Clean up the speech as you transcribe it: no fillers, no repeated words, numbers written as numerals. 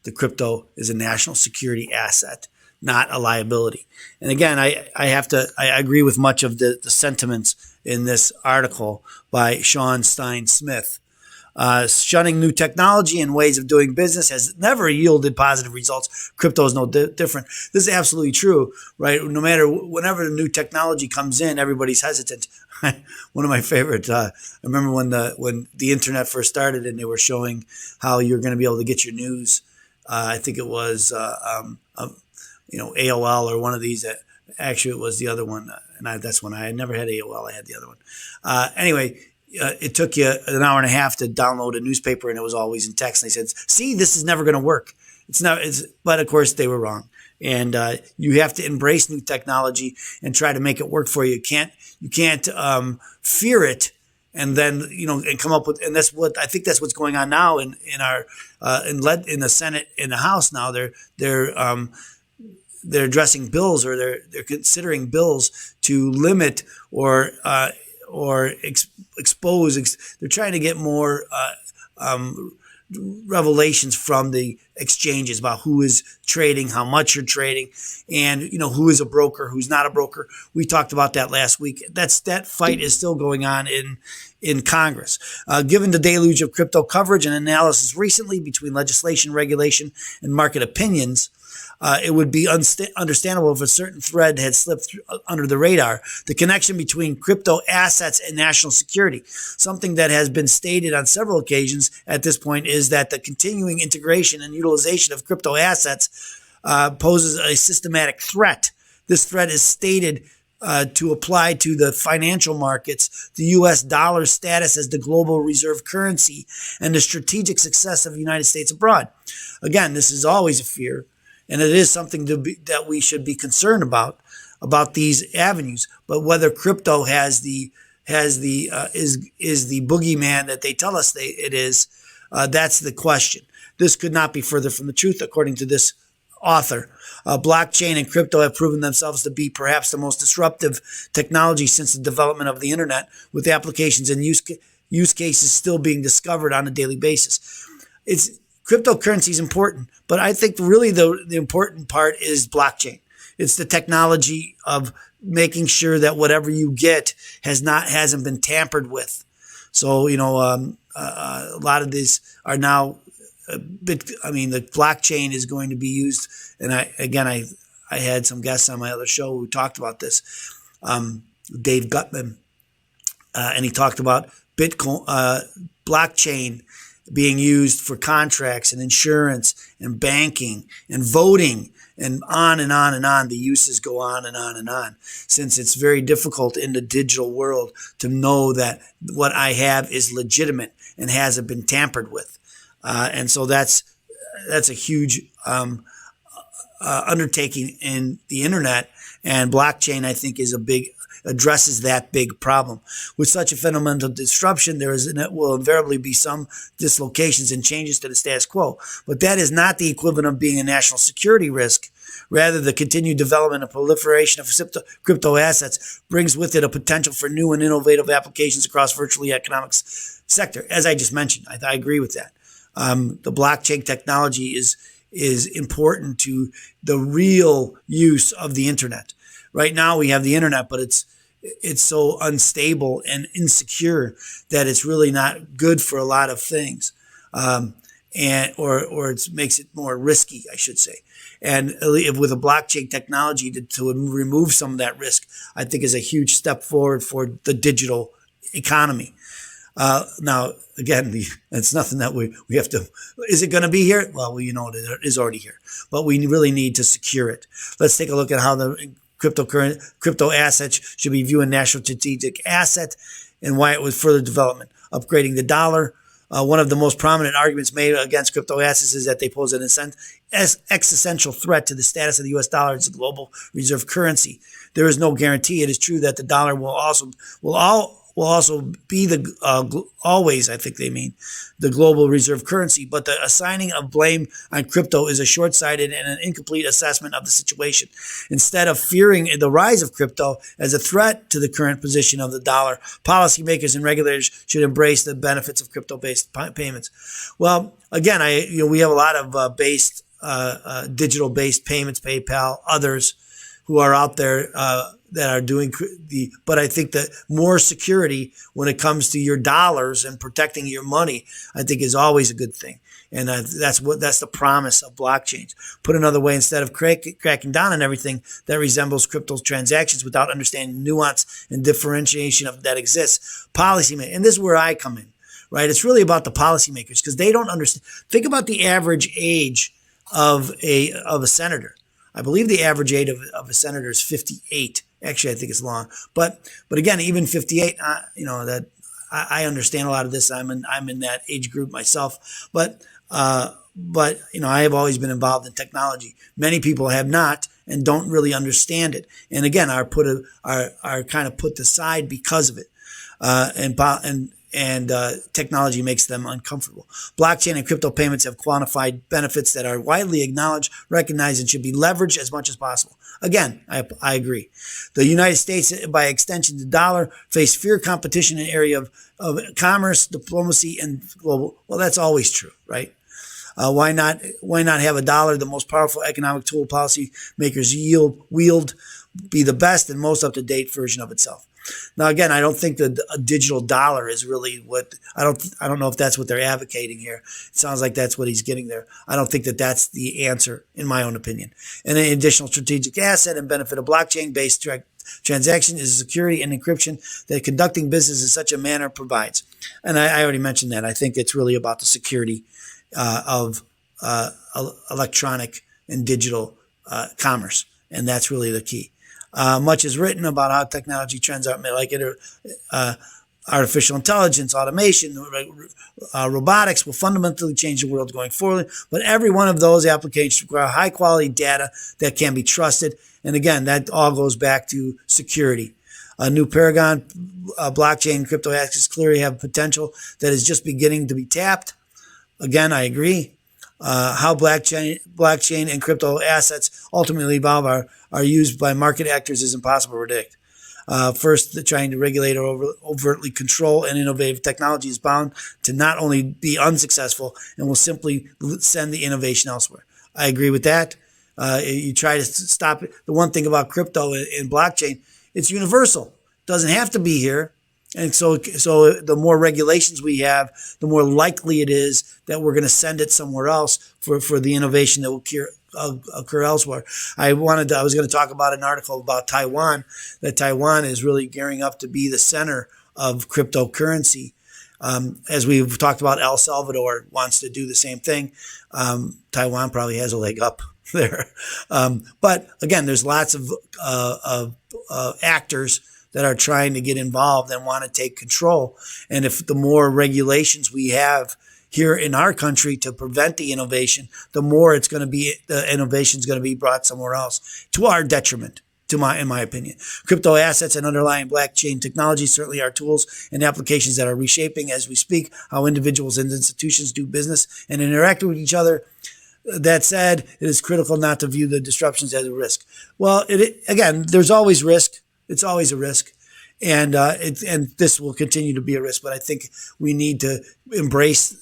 the crypto is a national security asset, not a liability. And again, I agree with much of the sentiments in this article by Sean Stein Smith. Shunning new technology and ways of doing business has never yielded positive results. Crypto is no different. This is absolutely true, right? No matter, whenever the new technology comes in, everybody's hesitant. One of my favorite, I remember when the internet first started and they were showing how you're going to be able to get your news. I think it was, AOL or one of these. Actually, it was the other one. And that's when I had never had AOL. I had the other one. Anyway, it took you an hour and a half to download a newspaper, and it was always in text. And they said, "See, this is never going to work." But of course, they were wrong. And you have to embrace new technology and try to make it work for you. You can't fear it, and then and come up with. And that's what's going on now in the Senate, in the House now. They're addressing bills, or they're considering bills to limit or expose. They're trying to get more revelations from the exchanges about who is trading, how much you're trading, and who is a broker, who's not a broker. We talked about that last week. That fight is still going on in Congress. Given the deluge of crypto coverage and analysis recently between legislation, regulation, and market opinions, it would be understandable if a certain thread had slipped under the radar. The connection between crypto assets and national security. Something that has been stated on several occasions at this point is that the continuing integration and utilization of crypto assets poses a systematic threat. This threat is stated to apply to the financial markets, the U.S. dollar's status as the global reserve currency, and the strategic success of the United States abroad. Again, this is always a fear. And it is something that we should be concerned about these avenues. But whether crypto is the boogeyman that they tell us it is, that's the question. This could not be further from the truth, according to this author. Blockchain and crypto have proven themselves to be perhaps the most disruptive technology since the development of the internet, with applications and use cases still being discovered on a daily basis. Cryptocurrency is important, but I think really the important part is blockchain. It's the technology of making sure that whatever you get hasn't been tampered with. So a lot of these are now the blockchain is going to be used. And I had some guests on my other show who talked about this. Dave Gutman, and he talked about Bitcoin, blockchain being used for contracts and insurance and banking and voting, and on and on and on. The uses go on and on and on, since it's very difficult in the digital world to know that what I have is legitimate and hasn't been tampered with. And so that's a huge undertaking in the internet, and blockchain, I think, addresses that big problem. With such a fundamental disruption, will invariably be some dislocations and changes to the status quo. But that is not the equivalent of being a national security risk. Rather, the continued development and proliferation of crypto assets brings with it a potential for new and innovative applications across virtually economic sector. As I just mentioned, I agree with that. The blockchain technology is important to the real use of the internet. Right now, we have the internet, but it's so unstable and insecure that it's really not good for a lot of things, or it makes it more risky, I should say. And with a blockchain technology to remove some of that risk, I think is a huge step forward for the digital economy. Now, again, it's nothing that we have to. Is it going to be here? Well, it is already here, but we really need to secure it. Let's take a look at how the crypto assets should be viewed a national strategic asset, and why it was further development. Upgrading the dollar. One of the most prominent arguments made against crypto assets is that they pose an existential threat to the status of the U.S. dollar as a global reserve currency. There is no guarantee. It is true that the dollar will will also be always, I think they mean, the global reserve currency. But the assigning of blame on crypto is a short-sighted and an incomplete assessment of the situation. Instead of fearing the rise of crypto as a threat to the current position of the dollar, policymakers and regulators should embrace the benefits of crypto-based payments. Well, again, we have a lot of digital-based payments, PayPal, others who are out there that are doing but I think that more security when it comes to your dollars and protecting your money, I think is always a good thing. And that's the promise of blockchains. Put another way, instead of cracking down on everything that resembles crypto transactions without understanding nuance and differentiation that exists, policymakers, and this is where I come in, right? It's really about the policymakers because they don't understand. Think about the average age of a senator. I believe the average age of a senator is 58. Actually, I think it's long, but again, even 58, that I understand a lot of this. I'm in that age group myself, but I have always been involved in technology. Many people have not and don't really understand it, and again, are kind of put aside because of it, and technology makes them uncomfortable. Blockchain and crypto payments have quantified benefits that are widely acknowledged, recognized, and should be leveraged as much as possible. Again, I agree. The United States, by extension the dollar, face fierce competition in the area of commerce, diplomacy, and global. Well, that's always true, right? Why not have a dollar, the most powerful economic tool policymakers wield, be the best and most up-to-date version of itself? Now, again, I don't think that a digital dollar is really what I don't know if that's what they're advocating here. It sounds like that's what he's getting there. I don't think that that's the answer, in my own opinion. And an additional strategic asset and benefit of blockchain-based transaction is the security and encryption that conducting business in such a manner provides. And I already mentioned that. I think it's really about the security of electronic and digital commerce, and that's really the key. Much is written about how technology trends are like artificial intelligence, automation, robotics will fundamentally change the world going forward. But every one of those applications require high quality data that can be trusted. And again, that all goes back to security. A new paragon, blockchain, crypto assets clearly have potential that is just beginning to be tapped. Again, I agree. How blockchain and crypto assets ultimately evolve are used by market actors is impossible to predict. First, trying to regulate or overtly control and innovative technology is bound to not only be unsuccessful and will simply send the innovation elsewhere. I agree with that. You try to stop it. The one thing about crypto and blockchain, it's universal. It doesn't have to be here. And so the more regulations we have, the more likely it is that we're going to send it somewhere else for the innovation that will occur elsewhere. I was going to talk about an article about Taiwan, that Taiwan is really gearing up to be the center of cryptocurrency. As we've talked about, El Salvador wants to do the same thing. Taiwan probably has a leg up there. But again, there's lots of actors that are trying to get involved and want to take control. And if the more regulations we have here in our country to prevent the innovation, the more the innovation is going to be brought somewhere else to our detriment, in my opinion. Crypto assets and underlying blockchain technology certainly are tools and applications that are reshaping as we speak how individuals and institutions do business and interact with each other. That said, it is critical not to view the disruptions as a risk. Well, again, there's always risk. It's always a risk, and this will continue to be a risk. But I think we need to embrace